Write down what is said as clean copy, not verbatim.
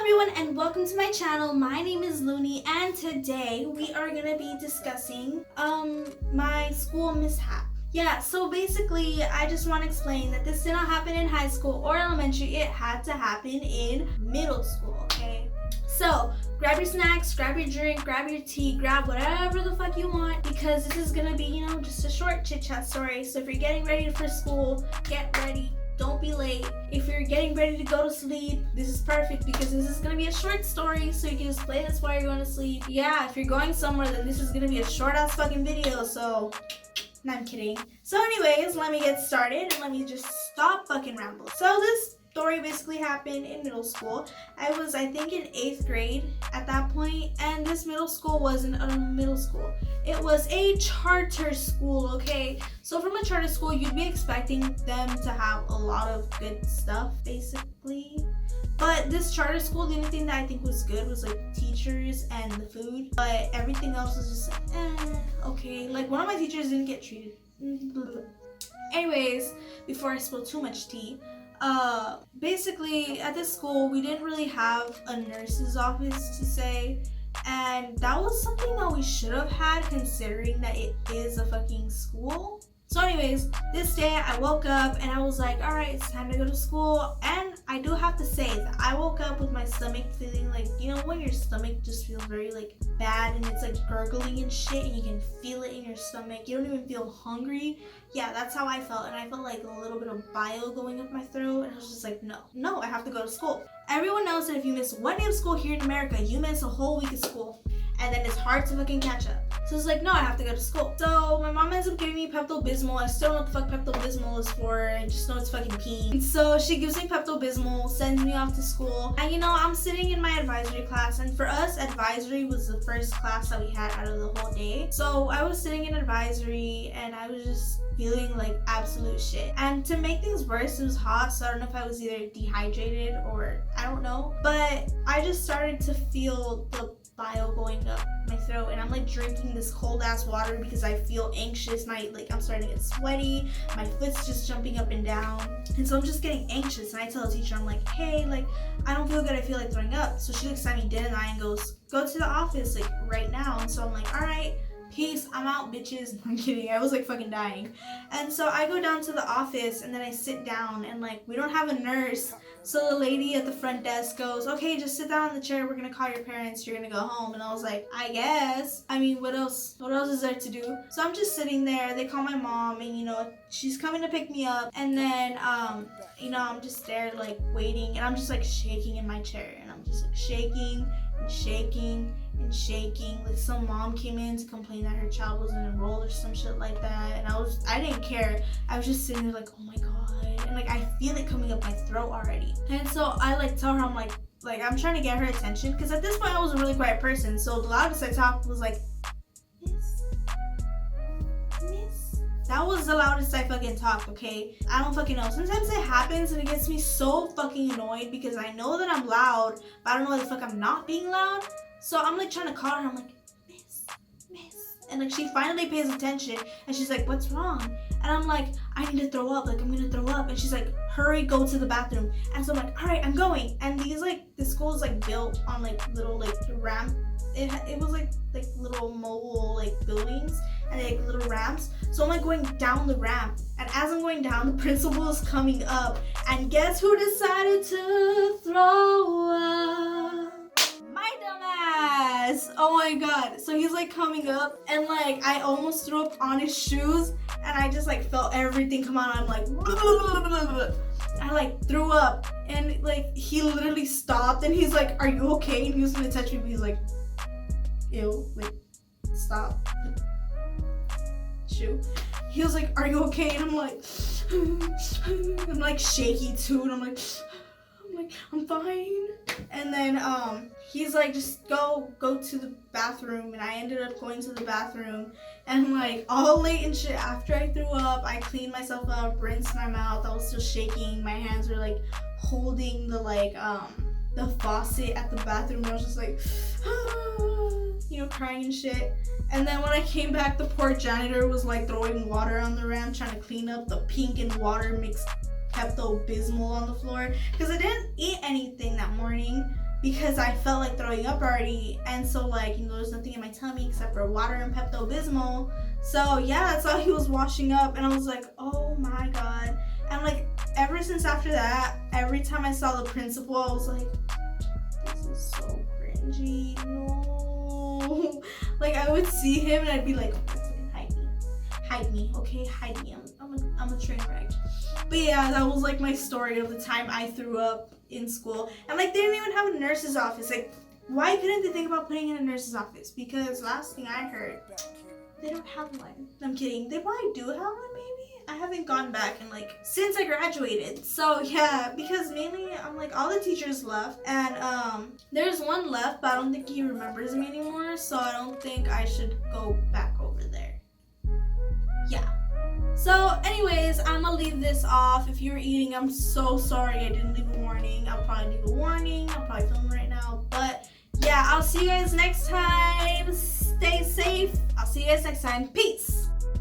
everyone and welcome to my channel. My name is Looniee and today we are going to be discussing my school mishap. Yeah, so basically I just want to explain that this did not happen in high school or elementary. It had to happen in middle school, okay? So grab your snacks, grab your drink, grab your tea, grab whatever the fuck you want because this is going to be, just a short chit chat story. So if you're getting ready for school, get ready. Don't be late. If you're getting ready to go to sleep, this is perfect because this is gonna be a short story, so you can just play this while you're going to sleep. Yeah, if you're going somewhere, then this is gonna be a short ass fucking video, so no, I'm kidding. So anyways, let me get started and let me just stop fucking rambling. So this story basically happened in middle school. I was, I think, in 8th grade at that point, and this middle school wasn't a middle school. It was a charter school, okay? So from a charter school, you'd be expecting them to have a lot of good stuff, basically. But this charter school, the only thing that I think was good was like teachers and the food. But everything else was just like, okay. Like one of my teachers didn't get treated. Anyways, before I spill too much tea, basically at this school, we didn't really have a nurse's office to say. And that was something that we should have had considering that it is a fucking school. So anyways, this day I woke up and I was like, alright, it's time to go to school. And I do have to say that I woke up with my stomach feeling like, when your stomach just feels very like bad and it's like gurgling and shit and you can feel it in your stomach. You don't even feel hungry. Yeah, that's how I felt. And I felt like a little bit of bile going up my throat. And I was just like, no, I have to go to school. Everyone knows that if you miss one day of school here in America, you miss a whole week of school. And then it's hard to fucking catch up. So it's like, no, I have to go to school. So my mom ends up giving me Pepto-Bismol. I still don't know what the fuck Pepto-Bismol is for. I just know it's fucking pee. So she gives me Pepto-Bismol, sends me off to school. And I'm sitting in my advisory class. And for us, advisory was the first class that we had out of the whole day. So I was sitting in advisory and I was just feeling like absolute shit. And to make things worse, it was hot. So I don't know if I was either dehydrated or I don't know. But I just started to feel the bile going up my throat and I'm like drinking this cold ass water because I feel anxious and I'm starting to get sweaty, my foot's just jumping up and down, and so I'm just getting anxious. And I tell the teacher, I'm like, hey, I don't feel good, I feel like throwing up. So she looks at me dead in the eye and goes, go to the office right now. And so I'm like, alright, peace, I'm out, bitches. I'm kidding, I was fucking dying. And so I go down to the office and then I sit down and we don't have a nurse. So the lady at the front desk goes, okay, just sit down in the chair, we're gonna call your parents, you're gonna go home. And I was like, I guess. I mean, what else is there to do? So I'm just sitting there, they call my mom and she's coming to pick me up. And then, I'm just there waiting and I'm just shaking in my chair and I'm just shaking and shaking and shaking. Some mom came in to complain that her child wasn't enrolled or some shit like that, and I didn't care. I was just sitting there oh my god, and I feel it coming up my throat already. And so I tell her, I'm I'm trying to get her attention because at this point I was a really quiet person, so the loudest I talked was miss. That was the loudest I fucking talked, okay? I don't fucking know. Sometimes it happens and it gets me so fucking annoyed because I know that I'm loud, but I don't know why the fuck I'm not being loud. So I'm trying to call her, I'm miss. And she finally pays attention and she's like, what's wrong? And I'm like, I need to throw up, I'm gonna throw up. And she's like, hurry, go to the bathroom. And so I'm like, alright, I'm going. And these the school is built on little ramp. It was little mobile buildings and they little ramps. So I'm going down the ramp. And as I'm going down, the principal is coming up. And guess who decided to throw up? My dumbass! Oh my god. So he's coming up and I almost threw up on his shoes and I just felt everything come out. I'm I threw up and he literally stopped and he's like, are you okay? And he was gonna touch me, but he's like, ew, stop. Shoe. He was like, are you okay? And I'm shaky too, and I'm fine. And then he's just go to the bathroom, and I ended up going to the bathroom and all late and shit. After I threw up, I cleaned myself up, rinsed my mouth. I was still shaking. My hands were holding the faucet at the bathroom. I was just crying and shit. And then when I came back, the poor janitor was throwing water on the ramp, trying to clean up the pink and water mixed Pepto-Bismol on the floor because I didn't eat anything that morning. because I felt like throwing up already, and so like, you know, there's nothing in my tummy except for water and Pepto-Bismol. So yeah, that's how he was washing up, and I was like, oh my god. And like, ever since after that, every time I saw the principal, I was like, this is so cringy. No. Like, I would see him and I'd be like, hide me, okay, hide me. I'm a train wreck. But yeah, that was like my story of the time I threw up in school. And like, they didn't even have a nurse's office. Like, why couldn't they think about putting in a nurse's office? Because last thing I heard, they don't have one. I'm kidding. They probably do have one, maybe. I haven't gone back in like since I graduated. So yeah, because mainly I'm like, all the teachers left, and there's one left, but I don't think he remembers me anymore. So I don't think I should go back over there. Yeah. So anyways, I'm gonna leave this off. If you're eating, I'm so sorry I didn't leave a warning. I'll probably leave a warning. I'm probably filming right now. But yeah, I'll see you guys next time. Stay safe. I'll see you guys next time. Peace.